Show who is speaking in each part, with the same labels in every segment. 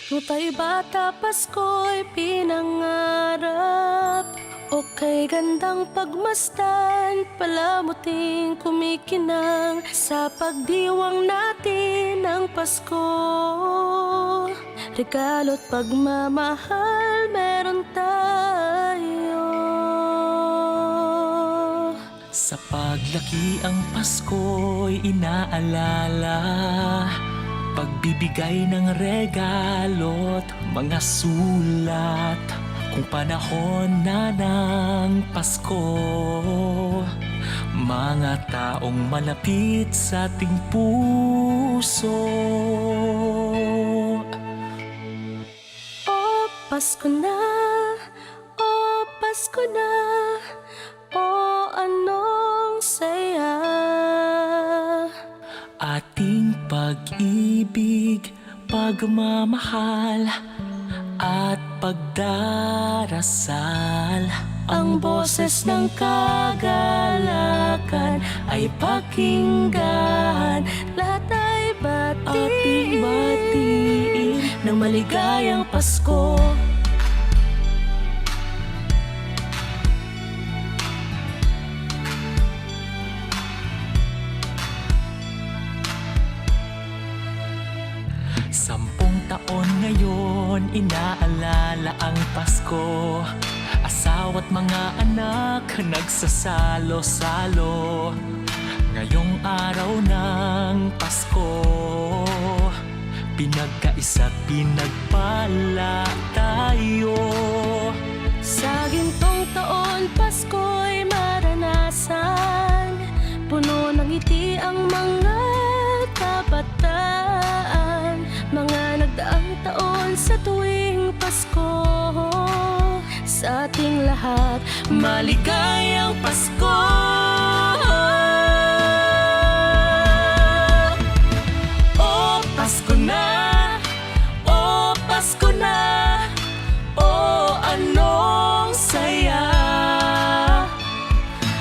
Speaker 1: Nung tayo'y bata, Pasko'y pinangarap. O kay gandang pagmasdan, palamuting kumikinang sa pagdiwang natin ng Pasko. Regalo't pagmamahal meron tayo.
Speaker 2: Sa paglaki ang Pasko'y inaalala, pagbibigay ng regalo't mga sulat. Kung panahon na ng Pasko, mga taong malapit sa ating puso.
Speaker 1: O Pasko na, o Pasko na, o anong saya.
Speaker 2: Ating pag-ibig, pagmamahal at pagdarasal.
Speaker 1: Ang boses ng kagalakan ay pakinggan. Lahat ay
Speaker 2: Ating batiin
Speaker 1: ng maligayang Pasko.
Speaker 2: Sampung taon ngayon, inaalala ang Pasko. Asawa't mga anak, nagsasalo-salo. Ngayong araw ng Pasko, pinagkaisa't pinagpala tayo.
Speaker 1: Sa gintong taon, Pasko'y maranasan. Puno ng ngiti ang mga kabataan. Mga nagdaang taon sa tuwing Pasko. Sa ating lahat, maligayang Pasko. O Pasko na, o Pasko na, o anong saya.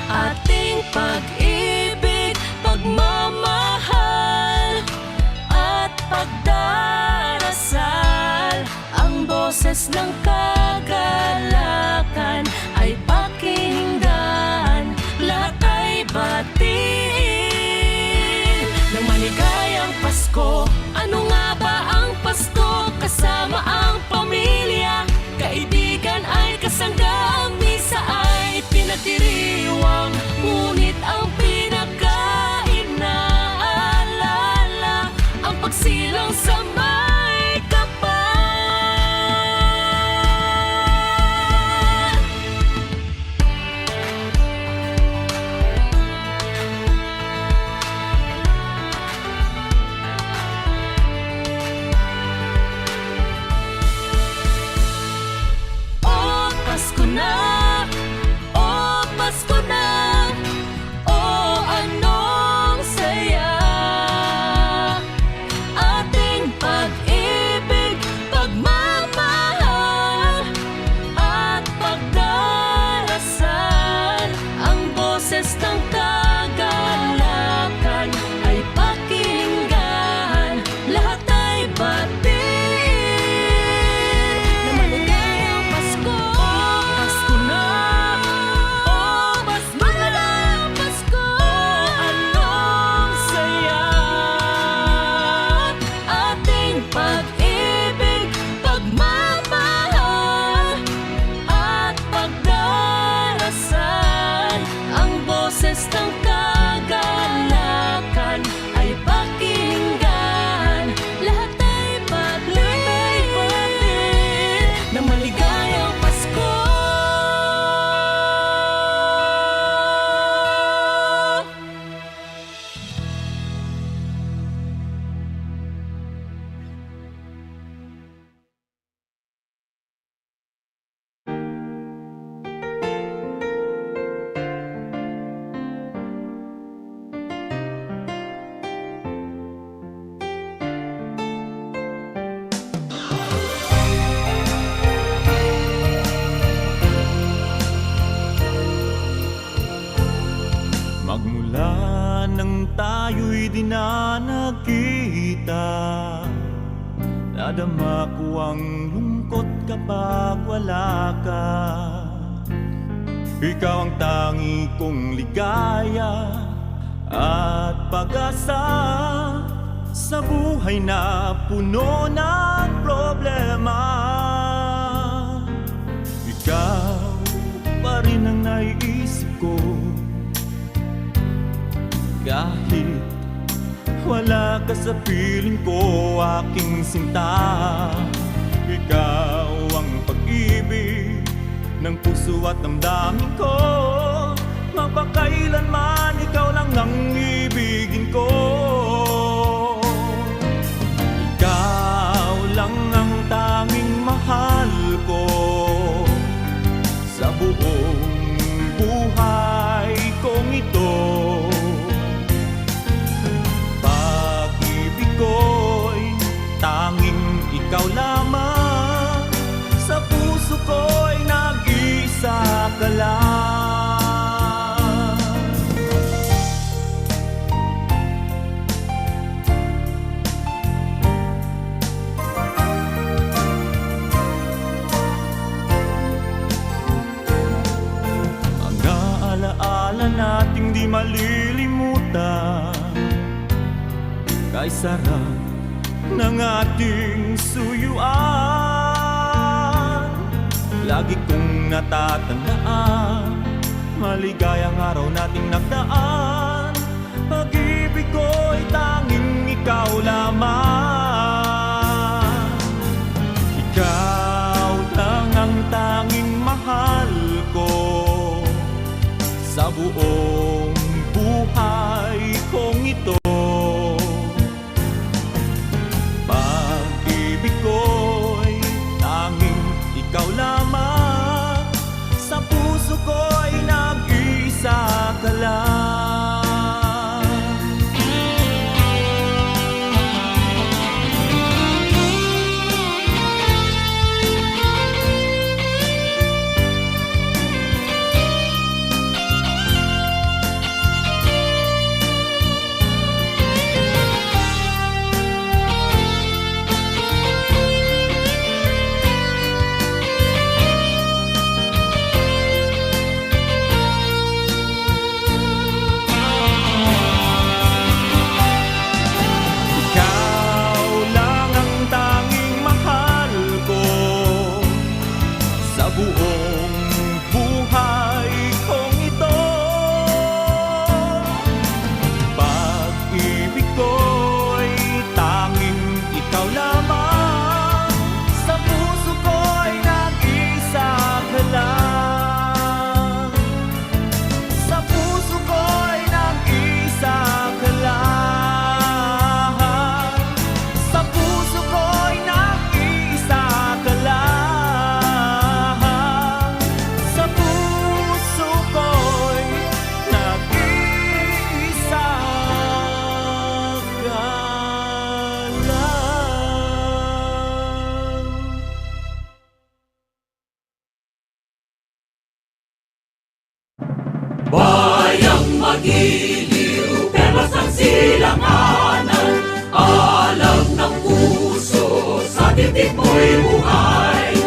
Speaker 1: Ating pag-ibig, pagmamahal at pagdarasal. Ang boses ng kagalakan ay pakinggan. Lahat ay batiin ng maligayang Pasko. Ano nga ba ang Pasko? Kasama ang pamilya, kaibigan ay kasangga. Ang misa ay pinagdiriwang, ngunit ang pinaka-inaalala ang pagsilang sa may kapal. O Pasko na, o Pasko na, o anong saya. Ating pag-ibig, pagmamahal at pagdarasal. Ang boses ng kagalakan ay pakinggan. Lahat ay batiin na maligayang Pasko. Pasko na, o mas maligayang Pasko. Anong saya. Ating pag-ibig, pagmamahal at pagdarasal. Ang boses ng kagalakan ay pakinggan. Lahat ay batiin ng maligayang Pasko.
Speaker 3: Magmula nang tayo'y di na nagkita, Nadarama ko ang lungkot kapag wala ka. Ikaw ang tangi kong ligaya at pag-asa sa buhay na puno ng problema. Ikaw pa rin ang naiisip ko kahit wala ka sa piling ko, aking sinta. Ikaw ang pag-ibig ng puso at damdamin ko. Mapakailanman ikaw lang ang ibigin ko. Ikaw lang ang tanging mahal ko sa buong buhay kong ito. Pag-ibig ko'y tanging ikaw lamang, sa puso ko'y nag-iisa ka lang. Ang alaala nating di malilimutan, kay sarap ng ating suyuan. Lagi kong natatandaan, maligayang araw nating nagdaan. Pag-ibig ko'y tanging ikaw lamang. Ikaw lang ang tanging mahal ko sa buong buhay kong ito. Pag-ibig ko'y tanging ikaw lamang, sa puso ko'y nag-iisa ka lang.
Speaker 1: Bayang magiliw, perlas ng silanganan, alam ng puso, sa titik mo'y buhay.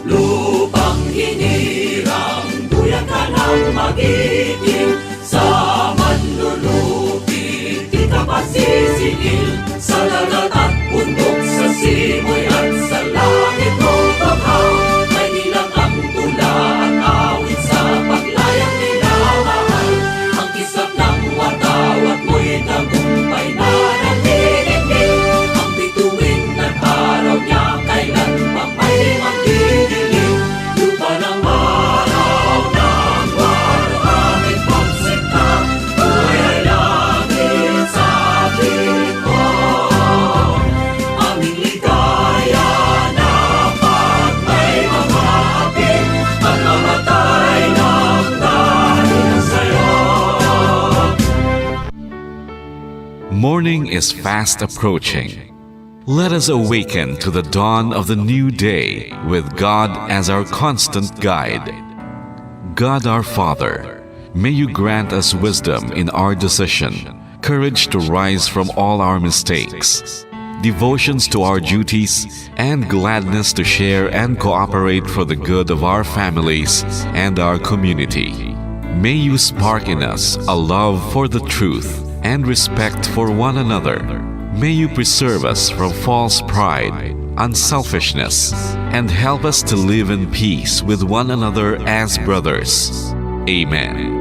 Speaker 1: Lupang hinirang, duyan ka ng magiting, sa manlulupit, di ka pasisingil. Sa dagat at bundok, sa simoy at sa langit mong baghaw, may nilang ang tula at awit sa paglayang minamahal. Ang kisap ng watawat mo'y tagumpay na nagdidikit. Ang bituin at araw niya kailan pa may magdidilim. Lupa ng araw ng waraming pagsikta, buhay ay langit sa likod. Aming ligaya na pag may mamapit, at mamatay ng dahil sa'yo.
Speaker 4: Morning is fast approaching. Let us awaken to the dawn of the new day with God as our constant guide. God our Father, may you grant us wisdom in our decision, courage to rise from all our mistakes, devotions to our duties, and gladness to share and cooperate for the good of our families and our community. May you spark in us a love for the truth and respect for one another. May you preserve us from false pride, unselfishness, and help us to live in peace with one another as brothers. Amen.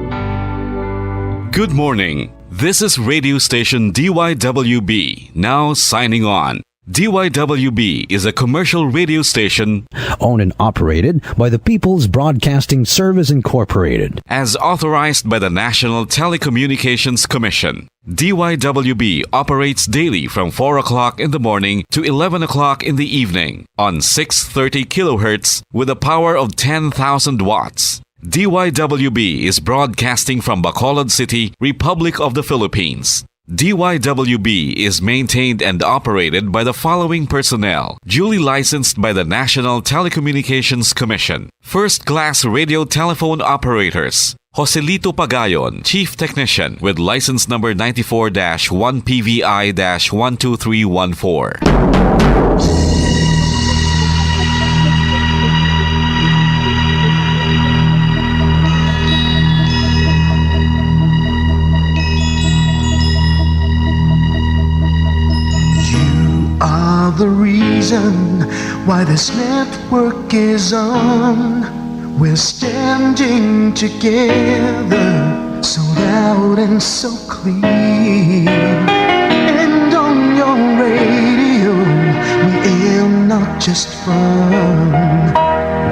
Speaker 4: Good morning. This is radio station DYWB, now signing on. DYWB is a commercial radio station
Speaker 5: owned and operated by the People's Broadcasting Service Incorporated.
Speaker 4: as authorized by the National Telecommunications Commission. DYWB operates daily from 4 o'clock in the morning to 11 o'clock in the evening on 630 kilohertz with a power of 10,000 watts. DYWB is broadcasting from Bacolod City, Republic of the Philippines. DYWB is maintained and operated by the following personnel, duly licensed by the National Telecommunications Commission. First-class radio telephone operators. Joselito Pagayon, Chief Technician with license number 94-1PVI-12314.
Speaker 6: Are the reason why this network is on. We're standing together, so loud and so clear. And on your radio, we aim not just fun.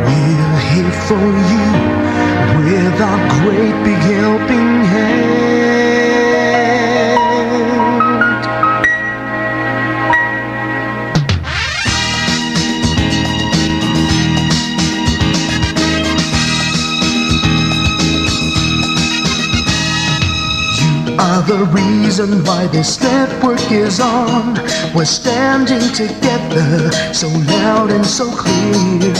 Speaker 6: We're here for you with our great big helping hand. Are the reason why this network is on. We're standing together, so loud and so clear.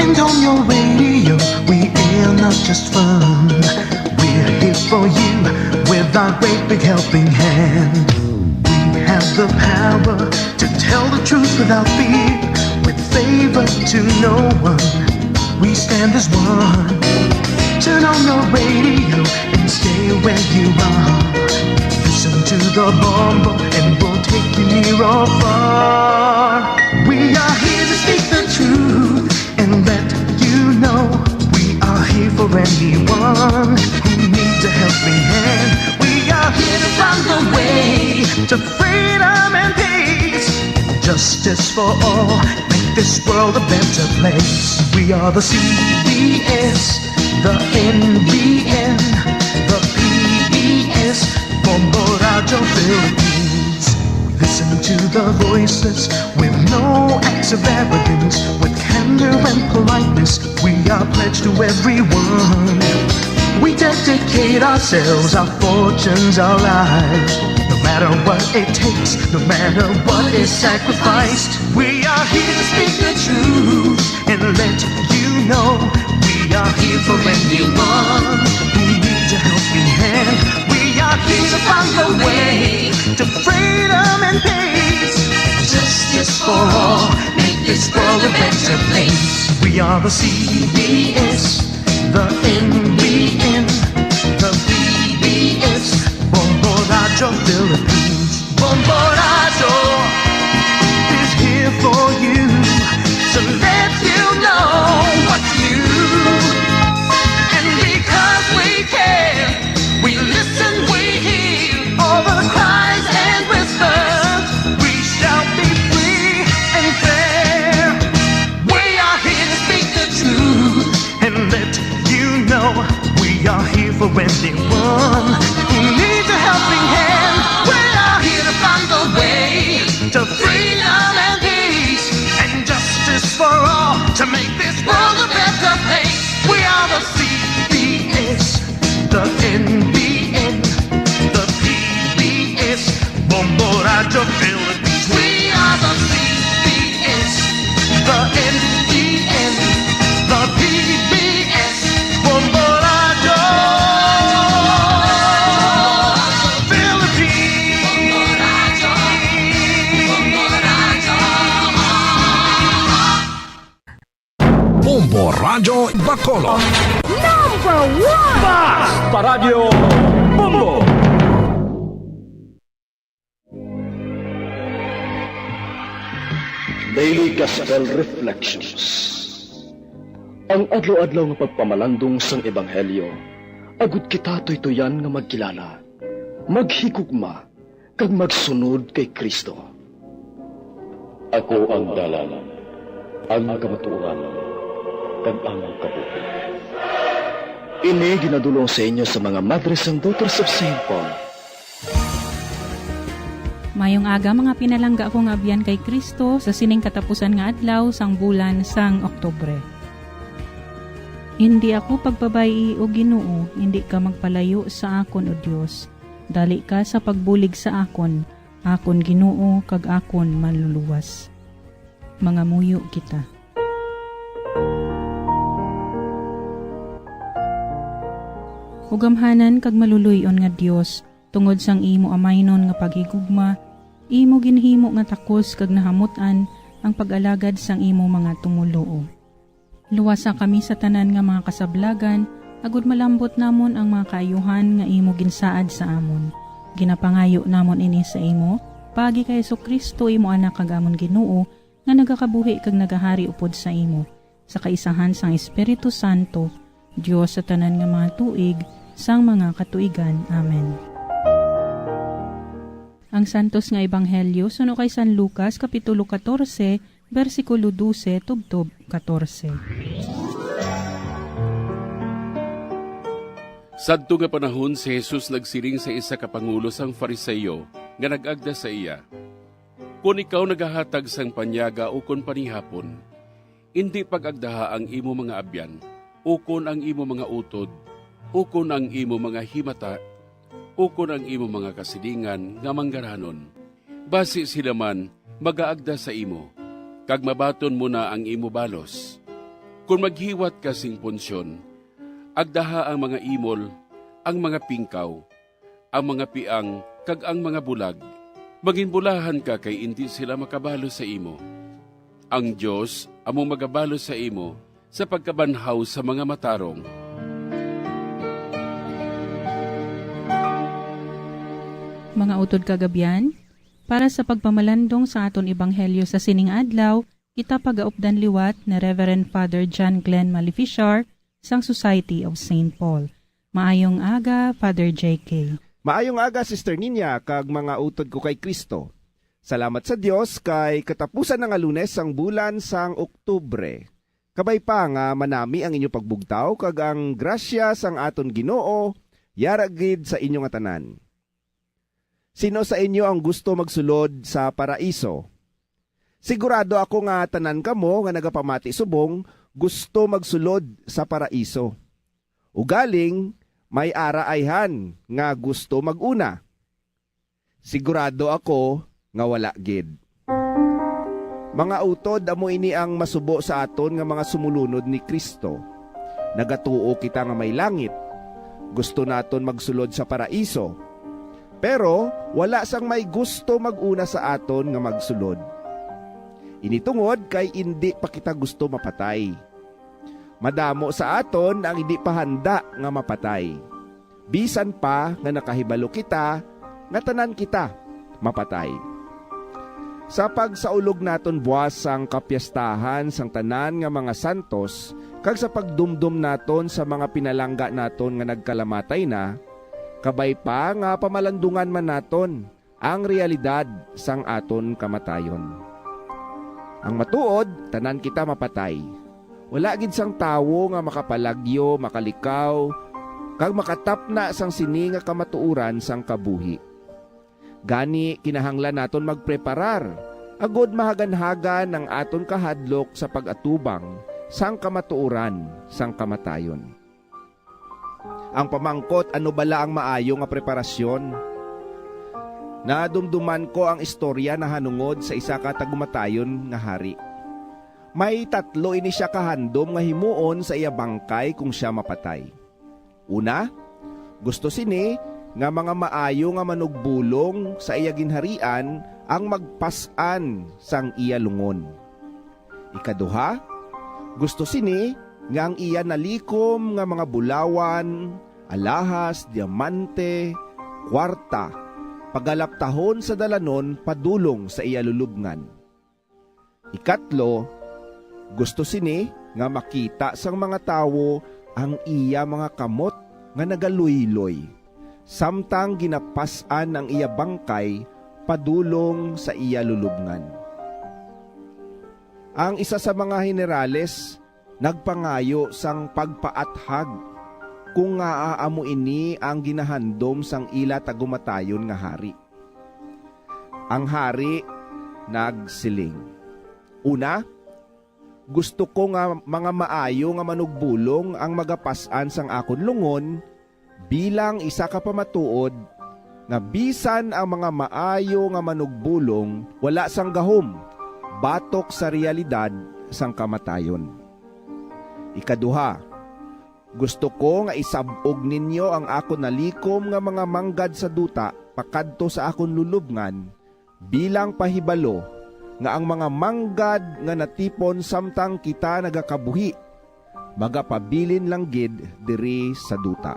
Speaker 6: And on your radio, we air not just fun. We're here for you with our great big helping hand. We have the power to tell the truth without fear, with favor to no one. We stand as one. Turn on your radio and stay where you are. Listen to the bomb and we'll take you near or far. We are here to speak the truth and let you know. We are here for anyone who needs a helping hand. We are here to find the way to freedom and peace. Justice for all, make this world a better place. We are the CBS, the NBN, the PBS, Bomboradio Philippines. We listen to the voices with no acts of arrogance. With candor and politeness, we are pledged to everyone. We dedicate ourselves, our fortunes, our lives. No matter what it takes, no matter what is sacrificed. We are here to speak the truth and let you know. We are here for anyone who needs a helping hand. We are here to find the way to freedom and peace. Justice for all, make this world a better place. We are the CBS, the NBN, the PBS, Bomboradio Philippines. Bomboradio is here for you to let you know what's new. And because we care, we listen, we hear all the cries and whispers. We shall be free and fair. We are here to speak the truth and let you know. We are here for anyone who needs a helping hand. We are here to find the way to freedom and peace and justice for all, to make this world a better place. We are the CBS, the NBN, the PBS, Bomboradio Philippines. We are the CBS, the NBN, the PBS, Bomboradio Philippines.
Speaker 7: Radyo Bacolod.
Speaker 3: Paradyo Bombo!
Speaker 8: Daily Gospel Reflections. Ang adlaw-adlaw nga pagpamalandong sang Ebanghelyo, agud kita tuytoyan nga magkilala, maghigugma, kag magsunod kay Kristo. Ako ang dalan, ang kamatuoran, kag ang kabuhi. Ini ginadulong sa inyo sa mga Madres and Daughters of St. Paul.
Speaker 9: Mayong aga mga pinalangga ko nga abyan kay Kristo sa sining katapusan nga adlaw sang bulan sang Oktubre. Hindi ako pagbabayi o Ginoo, hindi ka magpalayo sa akon o Dios. Dali ka sa pagbulig sa akon Ginoo kag akon manluluwas. Mga muyo kita. Ugamhanan kag maluluyon nga Dios, tungod sang imo amaynon nga paghigugma, imo ginhimo nga takos kag nahamutan ang pag-alagad sang imo mga tumuluo. Luwasa kami sa tanan nga mga kasablagan, agud malambot namon ang mga kaayuhan nga imo ginsaad sa amon. Ginapangayo namon ini sa imo, pagi kay Jesucristo imo anak kag amon Ginoo, nga nagakabuhi kag nagahari upod sa imo, sa kaisahan sang Espiritu Santo, Dios sa tanan nga mga tuig, sang mga katuigan. Amen. Ang santos nga ebanghelyo suno kay San Lucas kapitulo 14 bersikulo 12 tubtob 14.
Speaker 10: Sadto nga panahon si Jesus nagsiring sa isa ka pangulo sang Fariseyo nga nag-agda sa iya. Kung ikaw nagahatag sang panyaga o kon panihapon, hindi pag-agdaha ang imo mga abyan, ukon ang imo mga utod, ukon ang imo mga himata, ukon ang imo mga kasilingan nga manggaranon. Basi sila man magaagda sa imo, kag mabaton mo na ang imo balos. Kung maghiwat ka sing punsyon, agdaha ang mga imol, ang mga pingkaw, ang mga piang, kag ang mga bulag. Maginbulahan ka kay hindi sila makabalo sa imo. Ang Diyos among magabalo sa imo sa pagkabanhaw sa mga matarong.
Speaker 9: Mga utod kagabyan, para sa pagpamalandong sa aton ebanghelyo sa sining adlaw, kita pagaupdan liwat na Reverend Father John Glenn Maleficiar sang Society of St. Paul. Maayong aga, Father J.K.
Speaker 11: Maayong aga, Sister Ninya, kag mga utod ko kay Kristo. Salamat sa Dios kay katapusan ng Lunes sang bulan sang Oktubre. Kabay pa nga manami ang inyo pagbugtaw kag ang grasya sang aton Ginoo yaragid sa inyo nga tanan. Sino sa inyo ang gusto magsulod sa paraiso? Sigurado ako nga tanan kamo nga nagapamati subong gusto magsulod sa paraiso. Ugaling may araayhan nga gusto maguna. Sigurado ako nga wala gid. Mga utod, amo ini ang masubo sa aton nga mga sumulunod ni Kristo. Nagatuo kita nga may langit. Gusto naton magsulod sa paraiso. Pero wala sang may gusto maguna sa aton nga magsulod. Initungod kay hindi pa kita gusto mapatay. Madamo sa aton ang hindi pa handa nga mapatay. Bisan pa nga nakahibalo kita, nga tanan kita mapatay. Sa pagsaulog naton buwas sang kapyastahan sang tanan nga mga santos, kag sa pagdumdum naton sa mga pinalangga naton nga nagkalamatay na, kabay pa nga pamalandungan man naton ang realidad sang aton kamatayon. Ang matuod, tanan kita mapatay. Wala gid sang tawo nga makapalagyo, makalikaw, kag makatapna sang sini nga kamatuuran sang kabuhi. Gani kinahanglan naton magpreparar, agod mahaganhagan ang aton kahadlok sa pag-atubang sang kamatuuran sang kamatayon. Ang pamangkot, ano bala ang maayo nga preparasyon? Nadumduman ko ang istorya na hanungod sa isa ka tagumatayon nga hari. May 3 ini siya kahandom nga himuon sa iya bangkay kung siya mapatay. Una, gusto sini nga mga maayo nga manugbulong sa iya ginharian ang magpasan sang iya lungon. Ikaduha, gusto sini nga ang iya nalikom nga mga bulawan, alahas, diamante, kwarta, pagalaptahon sa dalanon padulong sa iya lulubngan. Ikatlo, gusto sini nga makita sang mga tawo ang iya mga kamot nga nagaluy-loy, samtang ginapasan ang iya bangkay padulong sa iya lulubngan. Ang isa sa mga generales nagpangayo sang pagpaathag kung nga aamo ini ang ginahandom sang ila tagumatayon nga hari. Ang hari nagsiling, una, gusto ko nga mga maayo nga manugbulong ang magapasan sang akon lungon bilang isa ka pamatuod nga bisan ang mga maayo nga manugbulong wala sang gahom batok sa realidad sang kamatayon. Ikaduha, gusto ko nga isabog ninyo ang akon nalikom nga mga manggad sa duta pakadto sa akon lulubngan bilang pahibalo nga ang mga manggad nga natipon samtang kita nagakabuhi magapabilin lang gid diri sa duta.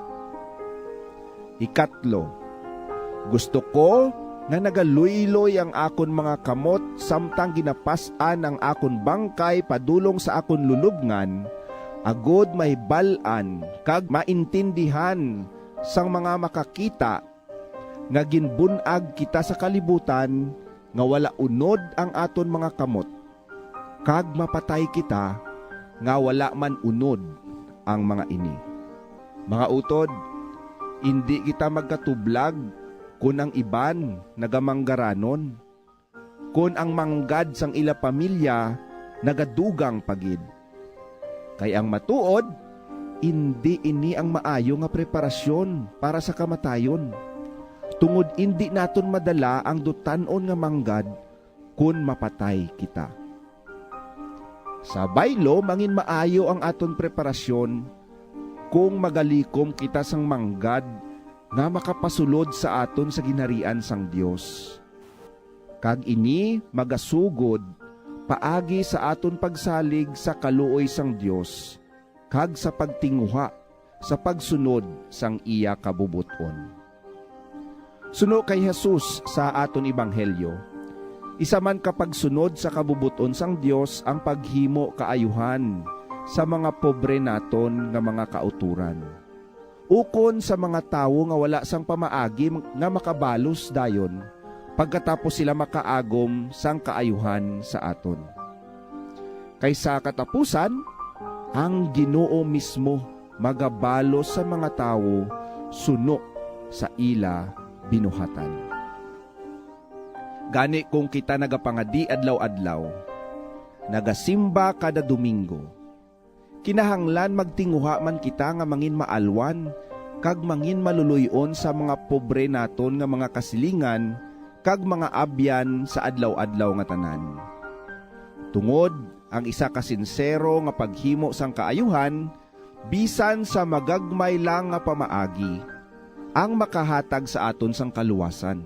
Speaker 11: Ikatlo, gusto ko nga nagaluy-loy ang akon mga kamot samtang ginapasan ang akon bangkay padulong sa akon lulubngan agod may balan kag maintindihan sang mga makakita nga ginbunag kita sa kalibutan nga wala unod ang aton mga kamot kag mapatay kita nga wala man unod ang mga ini. Mga utod, hindi kita magkatublag kun ang iban nagamanggaranon, kun ang manggad sang ila pamilya nagadugang pagid. Kay ang matuod, hindi ini ang maayo nga preparasyon para sa kamatayon. Tungod hindi naton madala ang dutanon nga manggad kun mapatay kita. Sa baylo, mangin maayo ang aton preparasyon kung magalikom kita sang manggad nga makapasulod sa aton sa ginharian sang Dios. Kag ini magasugod paagi sa aton pagsalig sa kaluoy sang Dios kag sa pagtinguha sa pagsunod sang iya kabubuton. Suno kay Jesus sa aton ebanghelyo, isa man kapag sunod sa kabubuton sang Dios ang paghimo kaayuhan sa mga pobre naton nga mga kauturan. Ukon sa mga tawo nga wala sang pamaagi nga makabalos dayon pagkatapos sila makaagom sang kaayuhan sa aton. Kaysa katapusan, ang Ginoo mismo magabalos sa mga tawo suno sa ila binuhatan. Gani kung kita nagapangadi adlaw-adlaw, nagasimba kada Domingo, kinahanglan magtinguha man kita nga mangin maalwan kag mangin maluluyon sa mga pobre naton nga mga kasilingan kag mga abyan sa adlaw-adlaw nga tanan. Tungod ang isa ka sinsero nga paghimo sang kaayuhan bisan sa magagmay lang nga pamaagi ang makahatag sa aton sang kaluwasan,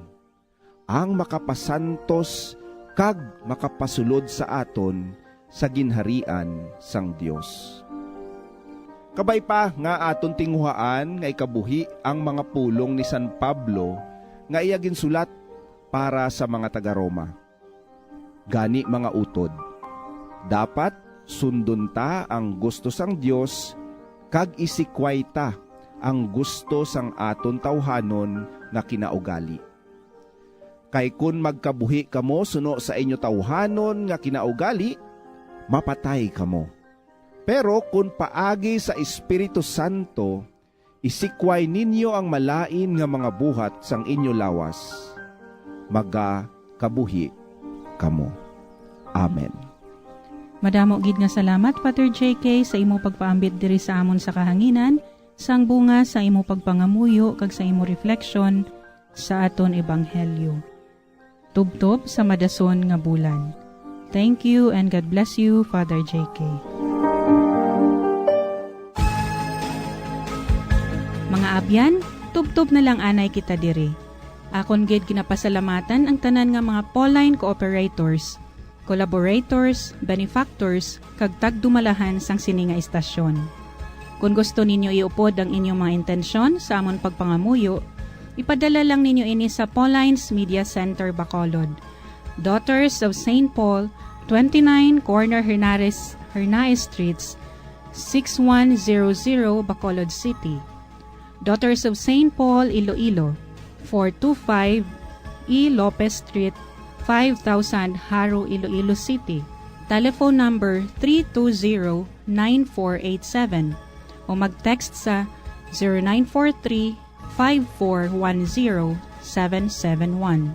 Speaker 11: ang makapasantos kag makapasulod sa aton sa ginharian sang Dios. Kabay pa nga aton tinguhaan nga ikabuhi ang mga pulong ni San Pablo nga iya ginsulat para sa mga taga-Roma. Gani mga utod, dapat sundon ta ang gusto sang Dios kag isikway ta ang gusto sang aton tawhanon nga kinaugali. Kay kun magkabuhi kamo suno sa inyo tawhanon nga kinaugali, mapatay kamo. Pero kung paagi sa Espiritu Santo, isikway ninyo ang malain nga mga buhat sang inyo lawas, magakabuhi kamo. Amen.
Speaker 9: Madamo gid nga salamat, Father JK, sa imo pagpaambit diri sa amon sa kahanginan, sang bunga sa imo pagpangamuyo kag sa imo refleksyon sa aton ebanghelyo. Tubtob sa madason nga bulan. Thank you and God bless you, Father JK. Mga abyan, tubtob na lang anay kita diri. Akon gid ginapasalamatan ang tanan nga mga Pauline cooperators. collaborators, benefactors, kag tagdumalahan sang sini nga istasyon. Kung gusto ninyo iupod ang inyong mga intensyon sa amon pagpangamuyo, ipadala lang ninyo ini sa Paulines Media Center, Bacolod. Daughters of St. Paul, 29 Corner Hernaez Streets, 6100 Bacolod City. Daughters of St. Paul, Iloilo, 425 E. Lopez Street, 5000 Haro, Iloilo City. Telephone number 320-9487 o mag-text sa 0943-5410-771.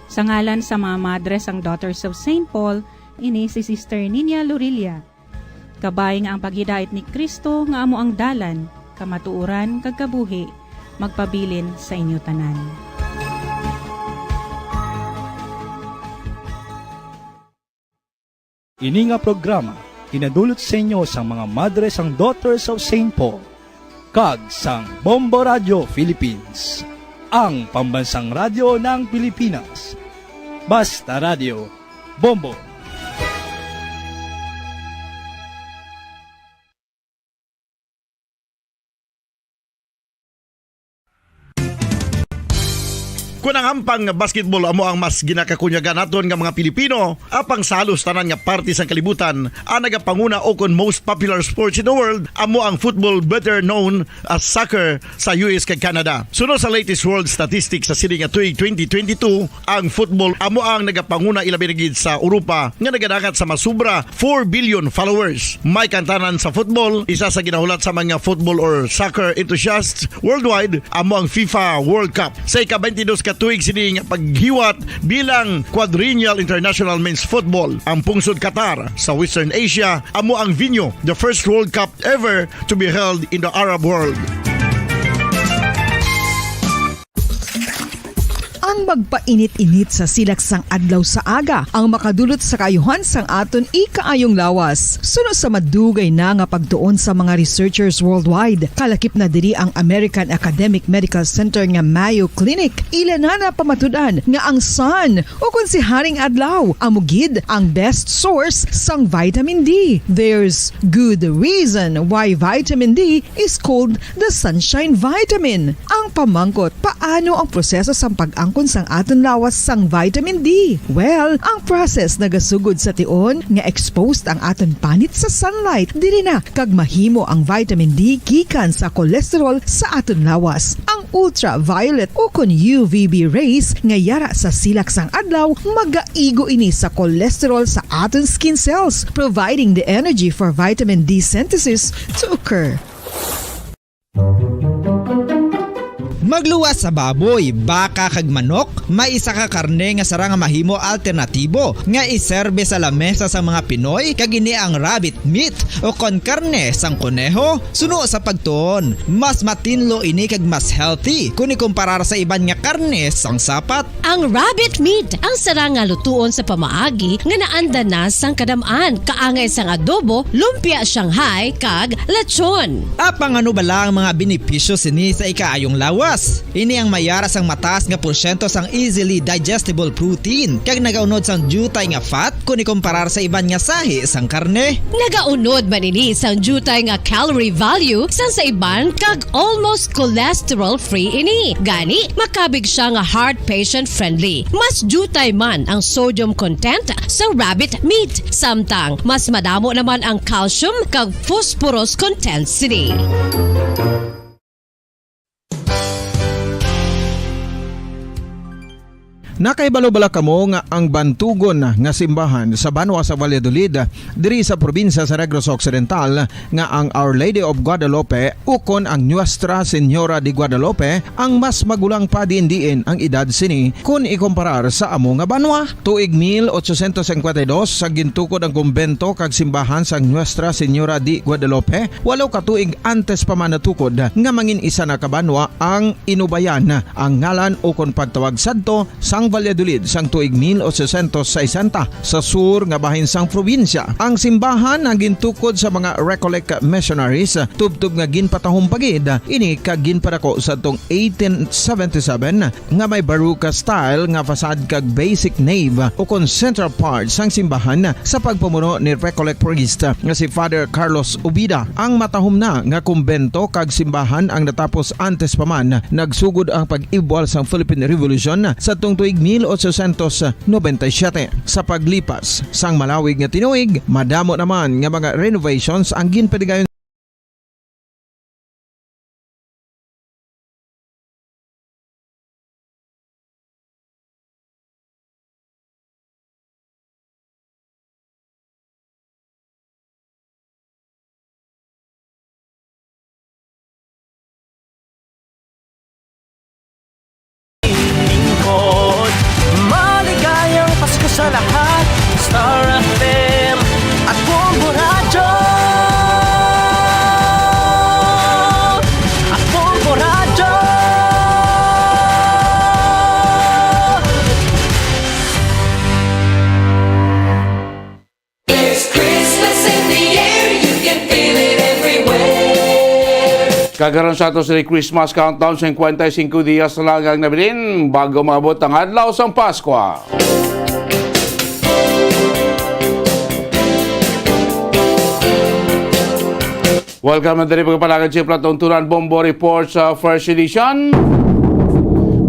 Speaker 9: Sa ngalan sa mga madres ang Daughters of St. Paul, ini si Sister Nina Lurilia. Kabay nga ang paghidait ni Kristo nga amo ang dalan, kamatuuran, kagkabuhi, magpabilin sa inyo tanan.
Speaker 7: Ini nga programa inadulot sa inyo sa mga madres ang Daughters of St. Paul kag sang Bombo Radio Philippines, ang pambansang radyo ng Pilipinas. Basta Radio Bombo.
Speaker 12: Kung ang ampang basketball amo ang mas ginakakunyagan naton nga mga Pilipino, apang salos tanan nga parte sang kalibutan, ang nagapanguna o kon most popular sports in the world, amo ang football, better known as soccer sa US kag Canada. Sunod sa latest world statistics sa sining nga tuig 2022, ang football amo ang nagapanguna ilabi na gid sa Europa nga nagadagat sa masubra 4 billion followers. May kantanan sa football, isa sa ginahulat sa mga football or soccer enthusiasts worldwide, amo ang FIFA World Cup. Sa ika-22 tuig sining paghiwat bilang Quadrennial International Men's Football. Ang pungsod Qatar sa Western Asia amo ang venue, the first World Cup ever to be held in the Arab world.
Speaker 13: Ang magpainit-init sa silaksang adlaw sa aga ang makadulot sa kaayuhan sang aton ikaayong lawas. Sunod sa madugay na nga pagtuon sa mga researchers worldwide, kalakip na diri ang American Academic Medical Center nga Mayo Clinic. Ilan na pamatudan nga ang sun o kung si Haring Adlaw amugid ang best source sang vitamin D. There's good reason why vitamin D is called the sunshine vitamin. Ang pamangkot, paano ang proseso sang pag-angkon sang aton lawas sang vitamin D? Well, ang process nagasugod sa tion nga exposed ang aton panit sa sunlight. Diri na kag mahimo ang vitamin D gikan sa cholesterol sa aton lawas. Ang ultraviolet o kon UVB rays nga yara sa silak sang adlaw magaigo ini sa cholesterol sa aton skin cells, providing the energy for vitamin D synthesis to occur.
Speaker 14: Magluwas sa baboy, baka kag manok, may isa ka karne nga sara nga mahimo alternatibo nga iserbe sa lamesa sa mga Pinoy kag ini ang rabbit meat o kon karne sang kuneho. Suno sa pagtuon, mas matinlo ini kag mas healthy kung ikumparar sa iban nga karne sang sapat.
Speaker 15: Ang rabbit meat ang sara nga lutuon sa pamaagi nga naanda na sang kadamaan, kaangay sang adobo, lumpia Shanghai kag lechon.
Speaker 14: Apang ano bala ang mga benepisyo sini sa ikaayong lawas? Ini ang mayara sang mataas nga porsyento sang easily digestible protein kag nagaunod sang jutay nga fat kung ikumparar sa iban nga sahi sang karne.
Speaker 15: Nagaunod man ini sang jutay nga calorie value sang sa iban kag almost cholesterol free ini. Gani makabig siya nga heart patient friendly. Mas jutay man ang sodium content sa rabbit meat, samtang mas madamo naman ang calcium kag phosphorus content sini.
Speaker 16: Nakaibalo-bala kamo nga ang bantugon nga simbahan sa Banwa sa Valladolid diri sa probinsya sa Negros Occidental nga ang Our Lady of Guadalupe ukon ang Nuestra Señora de Guadalupe ang mas magulang pa diin ang edad sini kung ikumparar sa amo nga banwa. Tuig 1852 sa gintukod ang kumbento kag simbahan sa Nuestra Señora de Guadalupe, walo ka tuig antes pa man natukod nga mangin isa na kabanwa ang inubayan ang ngalan ukon pagtawag sadto sang Valladolid sang tuig 1860 sa sur nga bahin sang probinsya. Ang simbahan ang gintukod sa mga Recollect missionaries tubtub nga ginpatahong pagid ini kag ginpadako sa tong 1877 nga may baruka style nga fasad kag basic nave o kon central part sang simbahan sa pagpamuno ni Recollect priest nga si Father Carlos Ubida. Ang matahom na nga kumbento kag simbahan ang natapos antes pa man nagsugod ang pag-ibwal sang Philippine Revolution sa tong tuig 1897. Sa paglipas sang malawig nga tinuig, madamo naman nga mga renovations ang ginpadigayon
Speaker 2: Maligayang Pasko sa lahat, Star FM at Bombo Radio. At Bombo Radio.
Speaker 1: There's Christmas in the air, you can feel it everywhere.
Speaker 10: Kagaran sa ato sa Christmas countdown, 55 dias na lang ang nabilin bago maabot ang adlaw sang Pasko. Welcome na dali pagpalagan si Platuntunan Bombo Report sa first edition.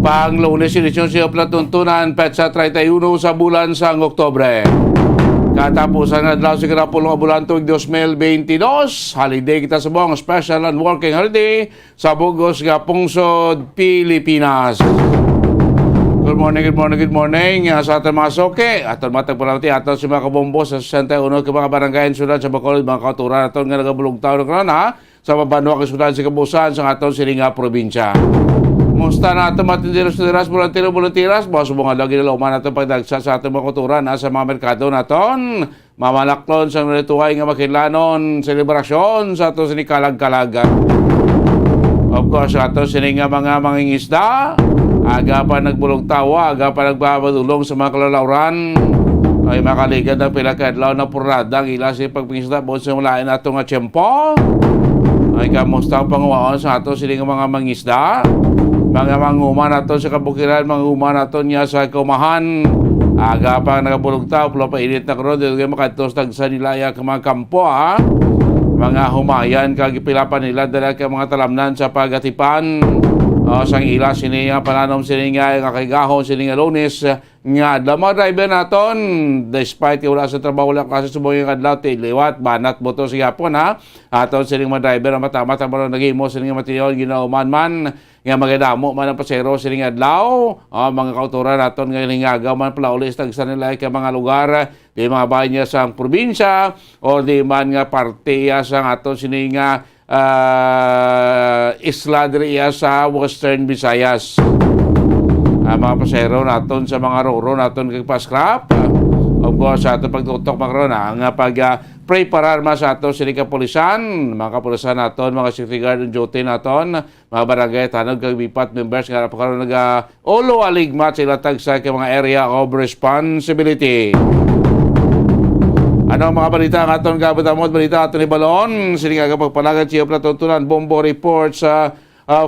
Speaker 10: Pang Lunes edition si Platuntunan petsa 31 sa bulan sang Oktobre. Katapusan na adlaw si Karapulong bulan tuig 2022. Holiday kita sa buong special and working holiday sa Bugos nga Pungsod, Pilipinas. Good morning sa ating mga soke. Aton matag palati aton si mga kabombo sa 61 ka mga barangay sudan sa Bacolod, mga kauturan aton nga nagabulong taon na na sa mabanwa ka sudan sa Kabusan sa aton silinga probinsya. Musta na aton matindiros-tiras, volunteers, mga subong adlaw ginalauman naton pagdagsa sa aton mga kauturan sa mga merkado naton. Mamalaklon sa nalituhay nga makinlanon, selebrasyon sa aton sinikalag-kalagan. Of course, aton sininga mga mangingisda. Aga pa nagbulong tawa, aga pa nagbabadulong sa mga kalalauran. Ay makaligad ng pilakadlaw na purada ang ila sa pagpingisda buod sa mulain nato nga tiyempo. Ay kamusta ang panguwaon sa ato siling mga mangisda. Mga manguman nato sa kabukiran, manguman nato niya sa kumahan. Aga pa nagabulong tawa, pulo pa init na karon, dito kayo makatos sa nilaya ka mga kampo ha. Mga humayan, kagipilapan nila dala ka mga talamnan sa pagatipan. Sang ila siniya pananom sininga nga kagahon sininga Lunes nga mga driver naton despite wala sa trabaho wala kasi subong yung adlaw liwat banat boto sa Japon ha aton sining mga driver matamat ang nagimo sininga material ginauman man nga magadamo man ang pasero sining adlaw mga kauturan naton nga lingagaw man palaulis tag sa nila ka mga lugar di mga bahay niya sa probinsya o di man nga parte sa aton sininga isla diriya sa Western Visayas. Mga pasero naton sa mga roro naton kag paskrap. Of course, sa aton pagtutok magkaroon ang preparar sa aton sini kapulisan, mga kapulisan naton, mga security guard and duty naton, mga barangay tanod kag bipat members nga napakaroon ulo aligmat sila tag sa mga area of responsibility. Ano mga balita ang aton kabutamot, balita aton ni Balon, sininga pagpalagan siya Platuntunan Bombo Report sa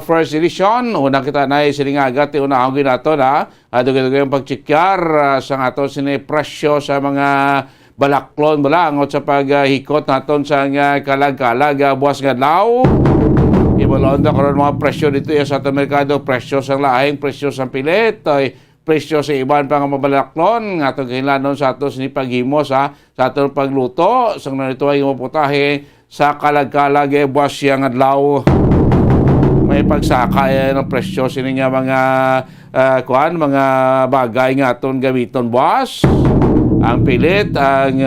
Speaker 10: first edition. Una kita na sininga agad, unahong ginaton ha. Dugay-dugay yung pagchikyar sa aton sinipresyo sa mga balaklon balangot sa paghikot naton sa kalag-kalag buwas nga law. Ibalon na karon mga presyo dito sa aton merkado, presyo sa lahing, presyo sa pilit, presyo sa iban pang mabalaklon nga itong kailanon sa ato sinipaghimo sa ato pagluto sang nanito ay maputahe sa kalag-kalag buwas siyang adlaw may pagsaka ng presyo sininga mga mga bagay nga aton gamiton buwas ang pilit, ang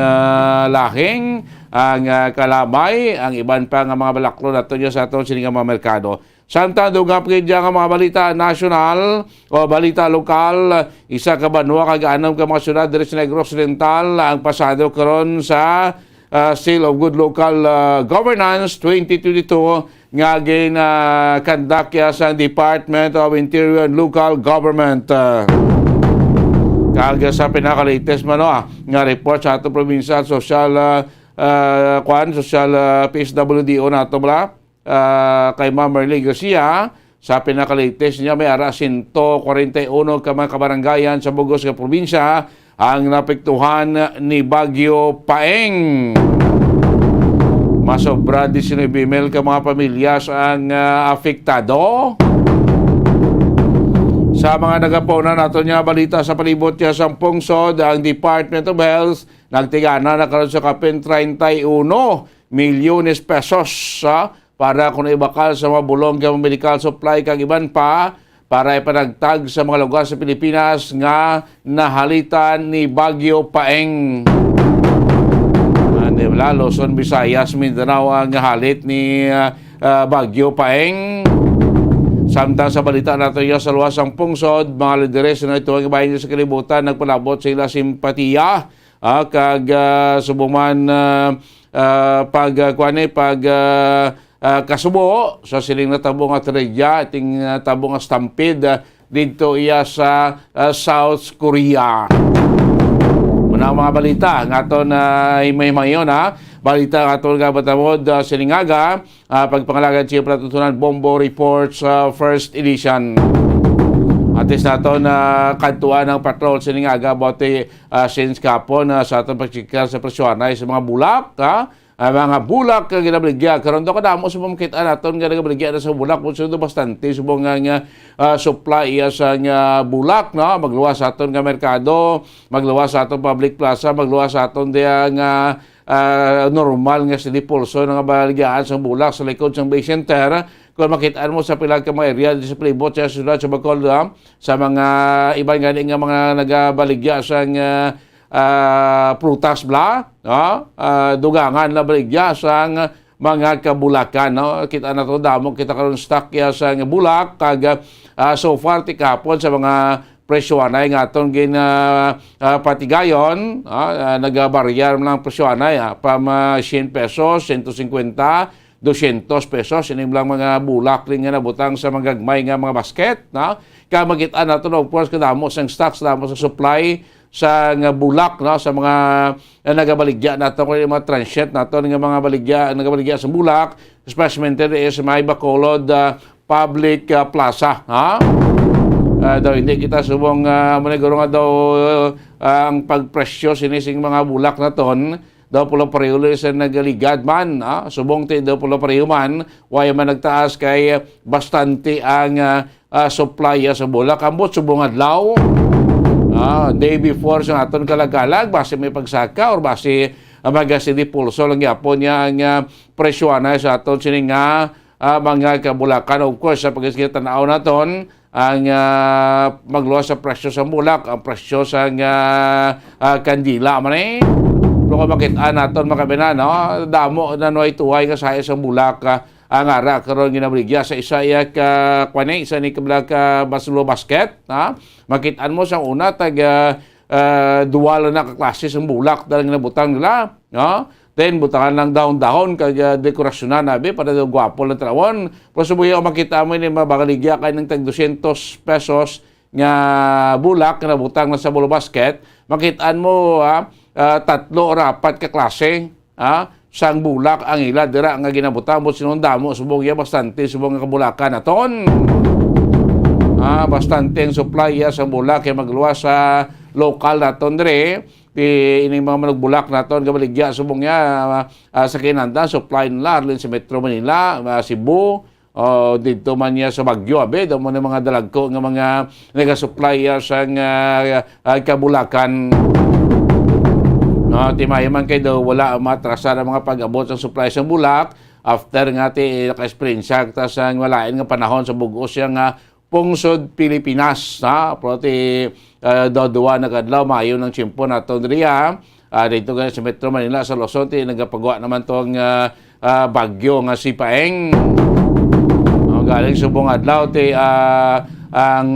Speaker 10: lahing, ang kalamay, ang iban pa nga mga balaklon nato sa aton sininga mga merkado. Samtang dugap kay nga mga balita national o balita lokal, isa ka banwa kag anam ka mga syudad diri sa Negros Occidental ang pasado karon sa Seal of Good Local Governance 2022 nga conduct sa Department of Interior and Local Government.
Speaker 17: Kag sa pinaka-latest nga report sa atong probinsya social social PSWDO nato bala kay Ma'am Merly Garcia. Sa pinaka-latest niya may ara 141 ka mga kabaranggayan sa Bugos nga probinsya ang napektuhan ni Bagyo Paeng. Masobra 19,000 ka mga pamilya ang apektado. Sa mga nagapuna nato niya balita sa palibot niya sa pungsod, ang Department of Health nagtigana na karon sa kapin 31 milyones pesos para kung ibakal sa mga bulong ng medical supply kag iban pa para ipanagtag sa mga lugar sa Pilipinas nga nahalitan ni Bagyo Paeng. Luzon, Visayas, Mindanao ang halit ni Bagyo Paeng. Samtang sa balita nato niya sa luwasang pungsod, mga lideres na ito ang ibahin sa kalibutan nagpalabot sa ila simpatiya kag subuman kasubo sa siling na tabong at Regya, iting tabong stampede dito iya sa South Korea. Muna mga balita nga ito na himay-mayon balita nga ito nga batamod silingaga pagpangalagan siya patutunan Bombo Reports first edition. Atis na ito na kantuan ng patrol silingaga about since kapon sa atong pagsikal sa presyoanay sa mga bulak mga bulak nga ginabaligya karon daw kadamo sa pamkitaan naton nga nagabaligya na sa bulak mo sudo bastante subong nga supply sa nga bulak magluwas sa aton nga merkado, magluwas sa aton public plaza, magluwas sa aton diya nga normal nga city pulso nga baligyaan sa bulak sa likod sa Bay Center. Kung makitaan mo sa pilang ka mga area sa palibot sa sudad sa Bacol sa mga ibang gani nga mga nagabaligya sa nga prutas dugangan na baligya sa mga kabulakan kita na to damo kita karon stock ya sa bulak kag so far tikapon sa mga presyoanay nga aton patigayon nagabaryar lang presyoanay pam 100 pesos 150 200 pesos inim lang mga bulak rin nga nabutang sa mga gagmay nga mga basket kaya magitaan nato of course kadamo sa stocks damo sa supply sa nga bulak sa mga nagabaligya nato ko mga transient nato nga mga nagabaligya sa bulak especially sa may Bacolod public plaza daw hindi kita subong maniguro nga daw ang pagpresyo sinising mga bulak naton daw pulo pareho sa nagaligad man subong ti daw pulo pareho man way man nagtaas kay bastante ang supply sa bulak ambot subong adlaw day before sa aton kalagalag base may pagsaka or base magasidi pulso lang yapon niya ang presyoanay sa aton sining mga kabulakan. Of course sa pagkakita tanaw naton ang magluwas sa presyo sa bulak ang presyo sa kandila man pero kung makitaan naton makabina damo na noy tuway kasaya sa bulak ang ara karon ginabaligya sa isa isa ni kablag baslo basket makitaan mo sa una duwala na kaklase sa bulak dalang nabutang nila then butangan lang dahon-dahon kag dekorasyonan nabi para daw gwapo lang trawon pero subuhi ako makita mo ni mabaligya kay ng tag 200 pesos nga bulak na butang na sa bulo basket makitaan mo tatlo o apat ka klase sang bulak ang ila dira nga ginabutang mo sinundamo subong ya bastante subong nga kabulakan aton bastante ang supply sa bulak kay magluwas sa local naton dire ini mga manugbulak naton nga baligya subong ya sa kinanda supply nila rin sa Metro Manila Cebu dito man niya sa Baguio daw mo na mga dalagko nga mga nagasupply sa kabulakan timay man kay daw wala matrasa ng mga pag-abot sa supply sa bulak after nga ti naka-experience ta sa walain nga panahon sa bugos nga pungsod Pilipinas pero ti duwa na kadlaw maayo ng tiyempo naton riya dito sa Metro Manila sa Luzon ti nagapagawa naman tong bagyo nga si Paeng galing subong adlaw ti ang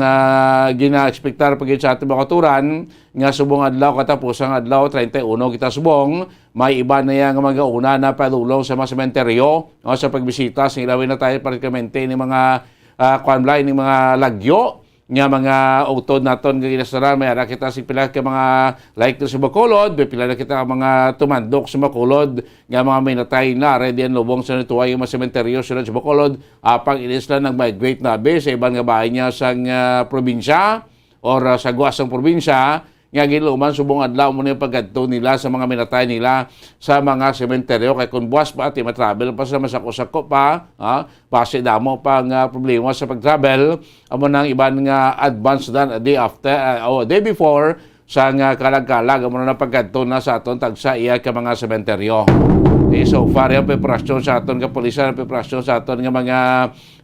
Speaker 17: gina-expectar pagit sa ating makaturan nga subong adlaw katapusang adlaw 31 kita subong may iba na yang mga una na padulong sa mga sementeryo sa pagbisita sa ilawin na tayo partikamente ni mga kwanblay ni mga lagyo nga mga utod naton nga ginasaran, may ara kita si pila ka mga like to sa Bacolod, may pila na kita mga tumandok sa Bacolod nga mga minatay na ready ang lubong sa natuway yung mga sementeryo sila sa Bacolod, apang inis lang nag-migrate na sa ibang nga bahay niya sa probinsya or sa guwasang probinsya nga giluman subong adlaw mo na yung paggadto nila sa mga minatay nila sa mga sementeryo kay kung buwas pa at matravel pa sa masako-sako pa base damo pa nga problema sa pag-travel amo nang iban nga advance dan a day after o day before sa nga kalag-kalag amo na paggadto na sa aton tagsa iya ka mga sementeryo. So far yung preparasyon sa aton nga pulisan, preparasyon sa aton nga mga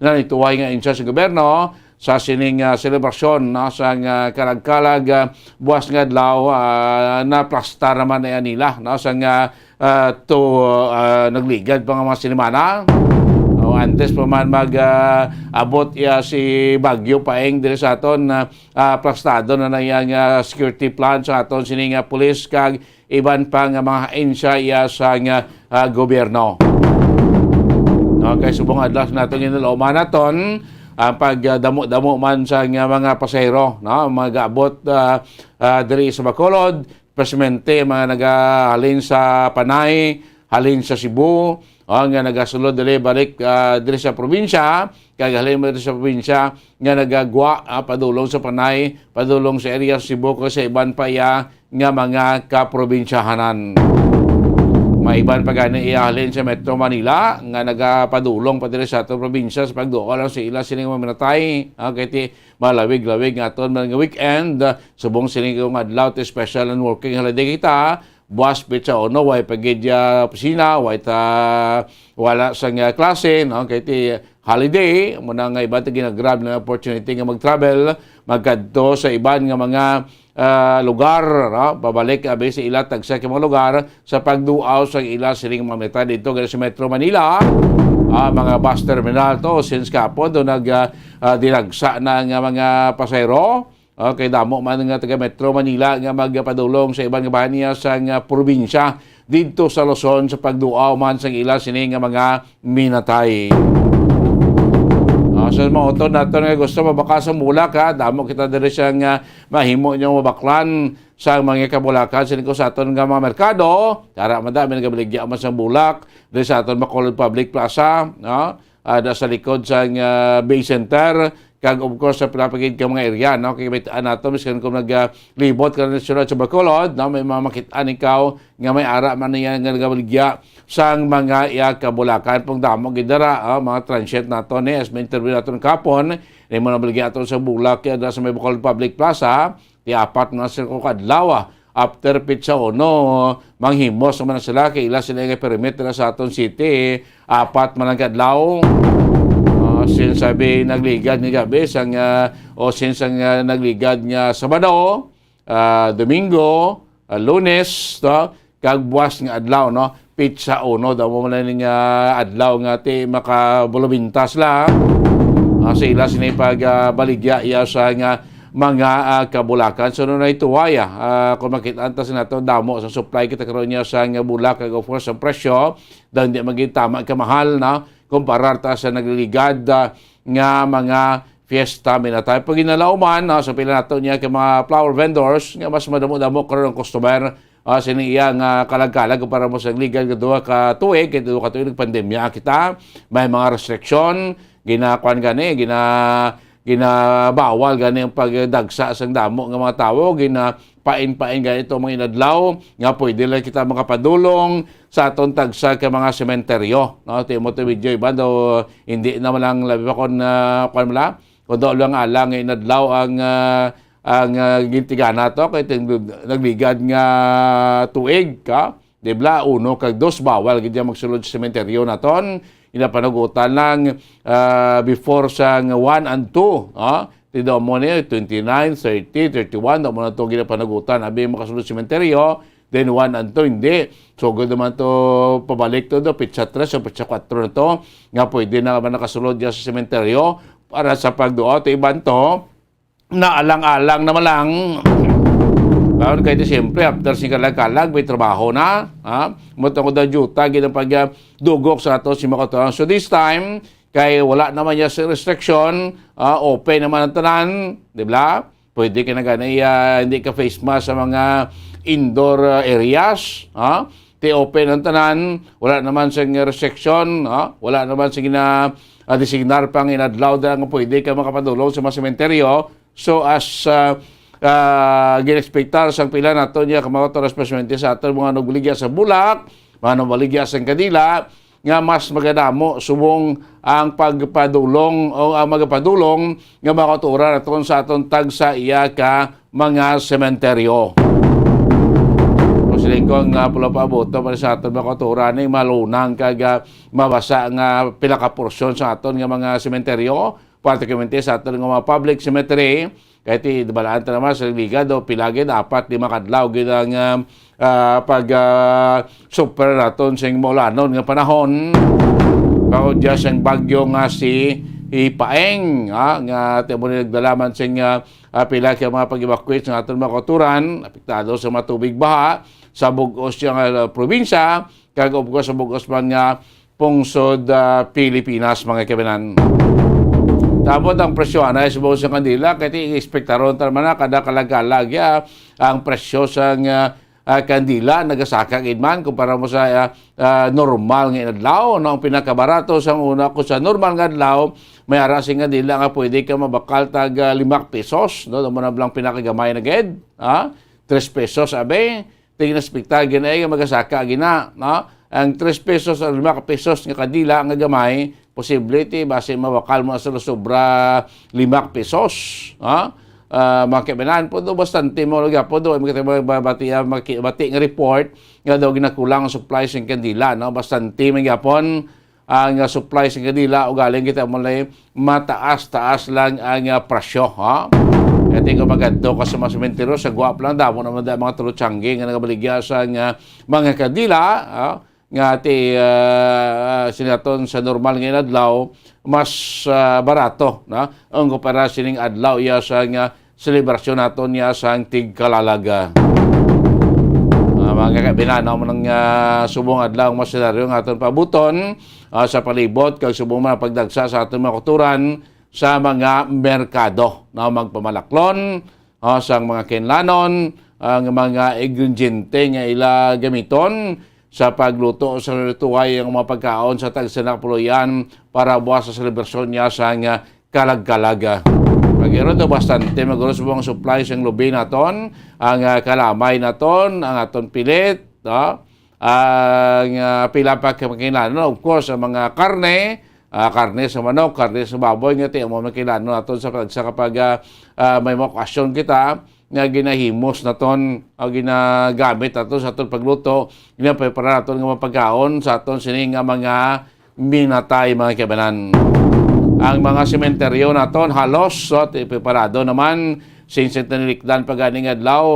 Speaker 17: nanituway nga insya sa gobyerno sa sining selebrasyon sa kalag-kalag buwas nga adlaw na plasta naman na nila sa nga nagligad pa nga mga sinimana antes pa man abot si Bagyo Paeng dire sa aton plastado na nayang security plan sa aton sining pulis kag iban pa nga mga insya sa nga gobyerno kay subong adlaw naton ginulauman naton ang pagdamo-damo man sa mga pasahero, mag-abot diri sa Bacolod, presemente mga nagahalin sa Panay, halin sa Cebu, nga nagasulod dili balik diri sa probinsya, kag halin mo diri sa probinsya nga nagagwa padulong sa Panay, padulong sa area sa Cebu ko sa iban pa nga mga kaprobinsyahanan. May iban pa gani ihalin sa Metro Manila nga nagapadulong pa diri sa atong probinsya sa pagduol lang sa ila sining mga minatay kay malawig-lawig nga aton mga weekend subong sining nga adlaw ti special and working holiday kita buwas pitsa ono way pagidya opisina way wala sa nga klase kay ti holiday mo na nga iba ti ginagrab na opportunity nga mag-travel magkadto sa iban nga mga lugar, babalik sa ila tagsa mga lugar sa pagduaw sa ila siling mga meta dito sa Metro Manila. Mga bus terminal to since kapon do dinagsa na nga mga pasahero. Kay damo man nga taga Metro Manila nga magpadulong sa ibang bahay niya sa probinsya dito sa Luzon sa pagduaw man sa ila sining nga mga minatay. Sa mga utod natin nga gusto mabaka sa Bulak damo kita diri siyang mahimo niyong mabaklan sa mga kabulakan sa sa aton nga mga merkado tara madami nagabaligya man sa Bulak diri sa aton Bacolod Public Plaza ada sa likod sa Bay Center kag of course sa pinapagid ka mga area kay bitaan nato miskan kung naglibot ka na sa Bacolod may mamakitaan ikaw nga may ara man niya nga nagabaligya sang mga kabulakan pong damo gidara mga transient nato ni as interview nato kapon ni mo nabaligya ato sa Bulak sa may Bacolod Public Plaza ti apat na sila kadlaw after pitsa ono manghimos naman sila kay ila sila nga perimeter sa aton city apat man ang kadlaw since sabi nagligad ni gabi sang since ang nagligad nga Sabado, Domingo, Lunes, kag buwas nga adlaw pitsa uno daw mo man ning adlaw nga ti makabulubintas la. Sa ila sinipag baligya iya sa nga mga kabulakan. So na ituwaya kung makita sa nato damo sa supply kita karon niya sa nga bulak kag of course ang presyo daw hindi maging tama kamahal kumparar ta sa nagliligad nga mga fiesta minatay. Pag inalauman sa pila nato niya kay mga flower vendors nga mas madamo-damo karon ang customer sini iya nga kalag-kalag para mo sa ligad duha ka tuig kay duha ka tuig pandemya kita may mga restriction ginakuan gani ginabawal gani ang pagdagsa sang damo nga mga tawo pain-pain ganito mga inadlaw nga pwede lang kita makapadulong sa aton tagsa ka mga sementeryo timo to video iba daw hindi naman lang labi pa kon kung daw lang alang inadlaw ang gintigana to kay nagligad nga tuig ka dibla uno kag dos bawal gid magsulod sa sementeryo naton inapanagutan lang before sa 1 and 2 Tidaw mo niya, 29, 30, 31, daw mo na ito ginapanagutan. Abi makasunod sementeryo, then 1 and 2, hindi. So, good naman ito pabalik to do, pitsa 3 o pitsa 4 na to. Nga pwede na naman nakasunod niya sa sementeryo para sa pagduo. Ito iban to, na alang-alang naman lang. Baon kayo siyempre, after si kalag-kalag, may trabaho na. Mutang ko da juta, ginang pagdugok sa ato si Makotoran. So, this time, kay wala naman niya sa restriction, open naman ang tanan, di ba? Pwede ka na ganay, hindi ka face mask sa mga indoor areas, ti open ang tanan, wala naman sa restriction, wala naman sa designar pang inadlaw na nga pwede ka makapadulong sa mga sementeryo. So as ginexpektar sang pila nato niya mga especialmente sa aton mga nagbaligya sa Bulak, mga nagbaligya sa Kadila, nga mas magadamo subong ang pagpadulong o ang magapadulong nga makaturan naton sa aton tag sa iya ka mga sementeryo. Silingkong nga pula paaboto para sa aton makaturan ni malunang kag mabasa nga pila ka porsyon sa aton nga mga sementeryo, particularmente sa aton nga mga public cemetery. Kahit ibalaan ta naman sa ligado, pilagin, 4-5 kadlaw gid ang super naton sing maulanon nga panahon. Bago dyan siyang bagyo nga si Ipaeng, nga temo nagdalaman sing pila ka mga pag-evacuate sa aton mga kauturan, apektado sa mga tubig baha, sa bugos yung probinsya, kag of course sa bugos man nga pungsod Pilipinas, mga kabinan. Tapos ang presyo na sa buong kandila, kaya i-expectaron naman na kada kalagalag ang presyo sa kandila, nagasakang idman, kumpara mo sa normal nga adlaw. No, ang pinakabarato sa una ko sa normal nga adlaw, may arasing kandila nga pwede ka mabakal tag 5 pesos. No, mo na blang pinakagamay na ged. 3 pesos, abe. Tingnan spektar ginay nga magasaka gina. No? Ang 3 pesos o 5 pesos nga kadila nga gamay, posibility base mabakal mo sa sobra 5 pesos. Makibanan po do bastante mo lagi po do bati nga report nga daw ginakulang ang supply sa kandila, no? Bastante man gyapon ang supply sa kandila o galing kita mulay mataas-taas lang ang presyo, Kaya ko magadto ka sa mga sementeryo sa guwap lang damo naman da mga tulutsangge nga nagabaligya sa mga kandila, nga sinaton sa normal nga adlaw mas barato na ang kumpara sining adlaw iya sa nga selebrasyon naton niya sa tigkalalaga. Mga kabinanaw mo ng subong adlaw mas senaryo nga aton pabuton sa palibot kag subong mga pagdagsa sa aton mga kuturan sa mga merkado na magpamalaklon sa mga kinlanon, ang mga ingrediente nga ila gamiton sa pagluto sa rituay ang mga pagkaon sa tagsinakpuluyan para buwas sa selebrasyon niya sa kalag-kalaga. Pag-iro do bastante maguro sa mga supply sa lubi naton, ang kalamay naton, ang aton pilit, ang pila pa kamakinanon, of course, ang mga karne sa manok, karne sa baboy, nga tiyo mo makinanon naton sa kapag may mga okasyon kita, nga ginahimos naton o ginagamit naton sa aton pagluto, ginaprepara naton nga mapagkaon sa aton sining nga mga minatay, mga kabanan. Ang mga sementeryo naton halos preparado naman since tinilikdan paganing adlaw,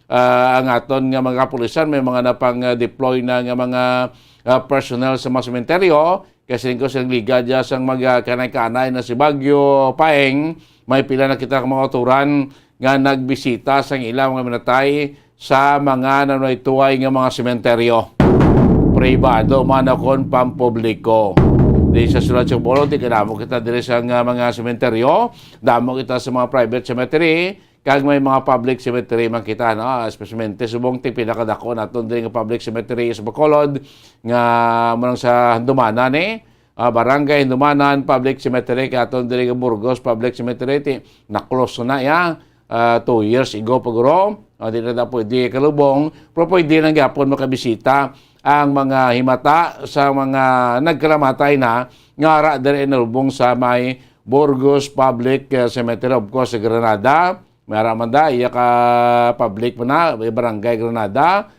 Speaker 17: ang aton nga mga kapulisan may mga napang deploy na nga mga personnel sa mga sementeryo kasi ko silang liga dyan sa mga kanay-kanay na si Bagyo Paeng, may pila na kita mga oturan nga nagbisita sa ilang mga minatay sa mga nanaytuay nga mga sementeryo. Privado man akon pampubliko. Di sa sulat sa bolo, di kadamo kita dire sa mga sementeryo, damo kita sa mga private cemetery, kag may mga public cemetery man kita, no? Especially subong ti pinakadako naton dire nga public cemetery sa Bacolod nga manang sa Handumanan barangay Handumanan public cemetery katon dire nga Burgos public cemetery ti na-close na 2 years ago paguro. Di na pwede kalubong, pero pwede lang yapon makabisita ang mga himata sa mga nagkalamatay na ngara dire nalubong sa may Burgos Public Cemetery, of course, sa Granada. May aramanda, iya ka public mo na, barangay Granada.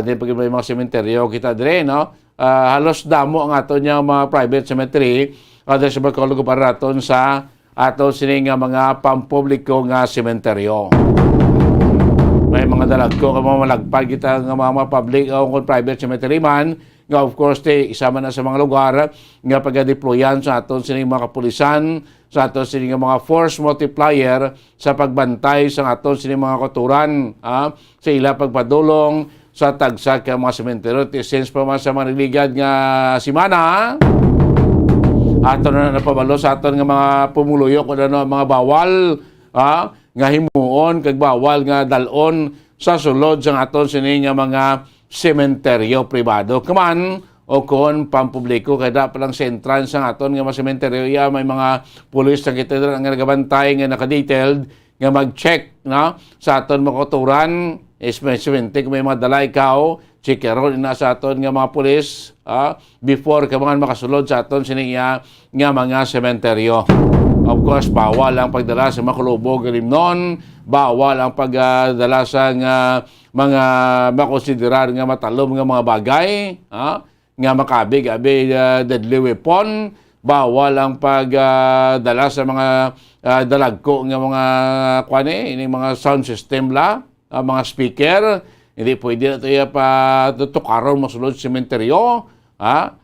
Speaker 17: Din pag may mga sementeryo kita dire, no? Halos damo ang ato niya mga private cemetery, dahil sa Bacolod para aton sa ato sining mga pampubliko nga sementeryo. May mga dalagko ka mga malagpag kita ng mga public o private cemetery man, nga of course isa man na sa mga lugar nga pag-deployan sa aton sining mga kapulisan, sa aton sining mga force multiplier sa pagbantay sa aton sining mga kauturan, sa ila pagpadulong sa tagsa ka mga sementeryo. Since pa man sa maniligad nga simana, aton na napabalo sa aton nga mga pumuluyok o mga bawal nga himuon kag bawal nga dalon sa sulod sa aton sini nga mga sementeryo pribado. Kaman o kon pampubliko kada palang sa entrance ang aton nga mga sementeryo may mga pulis na kita nga nagabantay nga naka-detailed nga mag-check sa aton mga koturan, especially kung may mga dala ikaw, checkeron na sa aton nga mga pulis before ka mga makasulod sa aton siniya nga mga sementeryo. Of course, bawal ang pagdala sa makulubog limnon, bawal ang pagdala sa mga makonsiderar nga matalom nga mga bagay, nga makabig, deadly weapon, bawal ang pagdala sa mga dalagko nga mga ini mga sound system mga speaker. Hindi pwede na ito patutukaron masulod sa sementeryo.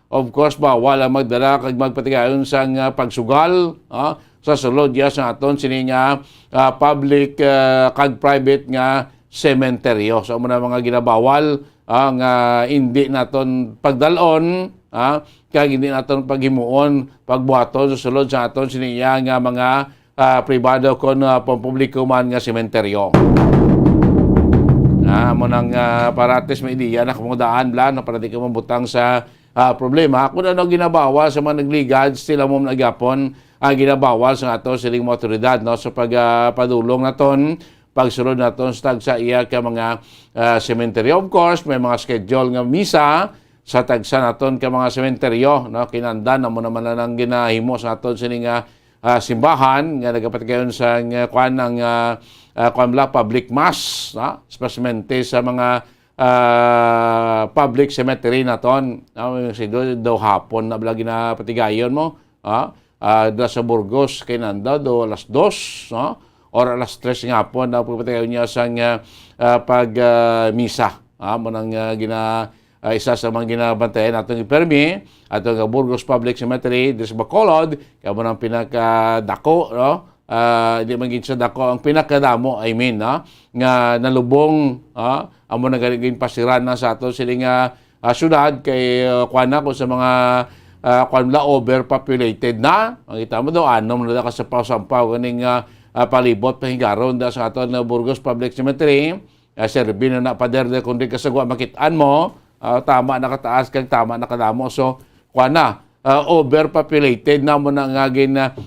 Speaker 17: Of course, bawal ang magdala kag magpatigayon sa pagsugal sa sulod sa aton sini nga public kag private nga sementeryo. So mo na mga ginabawal ang hindi naton pagdalon kag hindi naton paghimuon pagbuhaton sa sulod sa aton sini nga mga pribado kon pampubliko man nga sementeryo. Mo nang parates may ideya na kumudaan na para di ka mabutang sa problema. Kung ano ginabawal sa mga nagligad, sila mo nagyapon ginabawal sa ato siling mga otoridad sa pagpadulong naton pagsulod naton sa tagsa iya ka mga sementeryo. Of course, may mga schedule nga misa sa tagsa naton ka mga sementeryo. Kinandan na mo naman na nang ginahimo sa aton siling simbahan nga nagapatigayon sa kuan ng public mass, especially sa mga public cemetery naton. Siguro daw hapon na blagi na patigayon mo, da sa Burgos kay nanda do alas 2, or alas 3 nga hapon na patigayon niya sa pag-misa. Mo nang isa sa mga ginabantayan natong ipermi atong Burgos Public Cemetery dis Bacolod kamo nang pinakadako hindi man gid sa dako ang pinakadamo nga nalubong amo na gagawin pasiran na sa ato siling syudad kay kuana ko sa mga overpopulated na makita mo daw anom na ka sa pasampaw kaning palibot pahigaron da sa ato na Burgos Public Cemetery serbi na pader de kundi kasagwa makitaan mo tama nakataas kag tama nakadamo so kuana overpopulated na mo na nga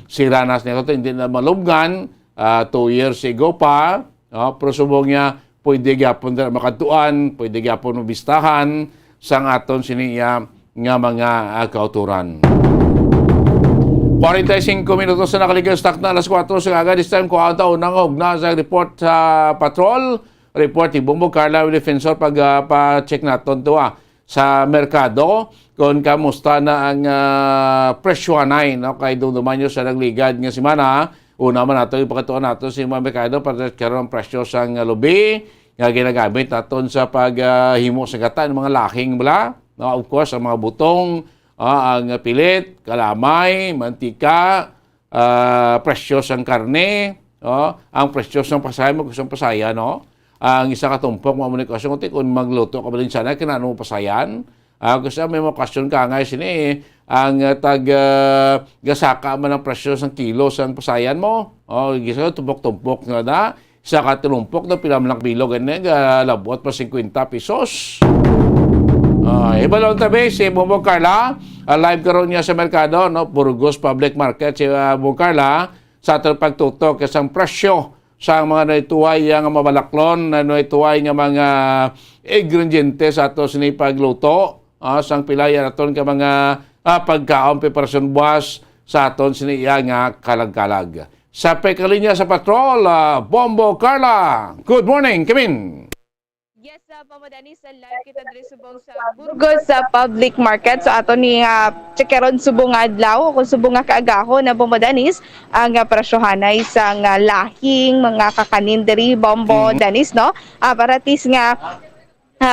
Speaker 17: siranas nito hindi na malubgan 2 years ago pa pero subong niya pwede gyapon na makatuan pwede gyapon mabistahan sang aton siniya nga mga kauturan. 45 minutos na nakaligaw stock na alas 4 sa kaga this time ko ang taon nang na sa report sa patrol. Report ni Bongbong Carla Defensor pag-check naton to sa merkado kung kamusta na ang presyoanay kay dumanyo sa nagligad nga semana. Una man nato ipakatuan nato sa mga merkado para karon presyo sang lubi nga ginagamit naton sa paghimo sa gata ng mga laking of course ang mga butong, ang pilit, kalamay, mantika, presyo sang karne, ang presyo sang pasaya mo kusang pasaya ang isa ka tumpok mo komunikasyon kung magluto ka ba din sana kinano mo pasayan kasi may mga question ka nga sini ang gasaka man ang presyo ng kilo sa pasayan mo gisa tumpok-tumpok na isa ka tumpok na pilamlak bilog labot pa 50 pesos ibalong tabi si Bongbong Carla live karon niya sa merkado Burgos Public Market si Bongbong Carla sa atong pagtutok isang presyo sa mga naituway nga mabalaklon, naituway nga mga ingredientes sa ato sinipagluto, sang pilaya naton ka mga pagkaon, preparasyon buwas sa aton siniya nga kalag-kalag. Sa pekalinya sa patrol, Bongbong Carla. Good morning, Kimin.
Speaker 18: Yes, pamadani sa live kita diri subong sa Burgos sa public market. So ato ni checkeron subong adlaw kung subong nga kaagahon na pamadanis ang presyohanay sang lahing mga kakanin diri Bombo Danis paratis nga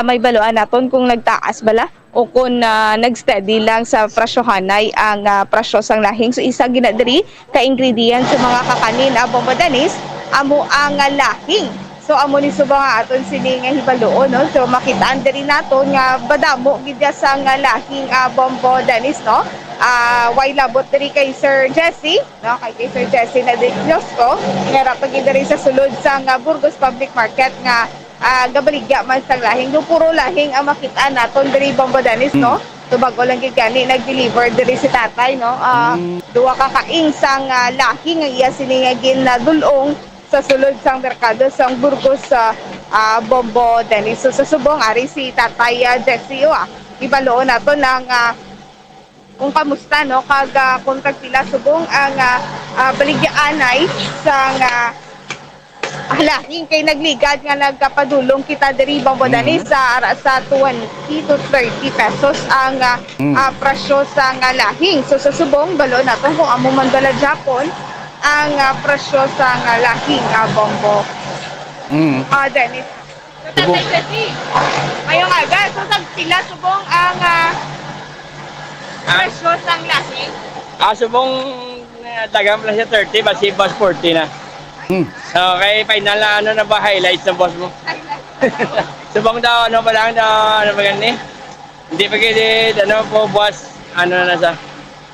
Speaker 18: may baluan naton kung nagtaas bala o kung nagsteady lang sa presyohanay ang presyo sang lahing. So isa gina diri ka ingredients sa mga kakanin Bombo Danis amo ang lahing. So amo ni subang aton sini nga hibaloon so makitaan diri naton nga badamo gid sa nga lahing Bombo Danis way labot diri kay Sir Jesse, no? Kay Sir Jesse na Diyos ko. Nga pagi diri sa sulod sa Burgos Public Market nga gabaligya man sa lahing. Do puro lahing ang makita naton diri Bambodanis, no? Tubago lang gid gani nag-deliver diri si tatay, no? Duwa ka kaing sang lahing nga iya sini nga ginadulong sa sulod sang merkado sang Burgos sa Bambodanis. So sa subong ari si tatay Jesse ibaloon nato ng kung kamusta, no? Kag kontak sila subong ang baligyaanay sang lahing kay nagligad nga nagkapadulong kita diri Bambodanis sa 20 to 30 pesos ang presyo sa lahing. So sa subong balo nato kung amo man bala Japon ang presyo sa lahing Bombo. Dennis. So tatay Jesse. Ayong aga, so sila subong ang presyo sa lahing.
Speaker 19: Subong dagang plus 30 basi boss 40 na. So, kay final na ba highlights ng boss mo? Subong daw, ano ba lang daw, ano ba ganyan eh? Hindi pa kayo, po boss, ano na sa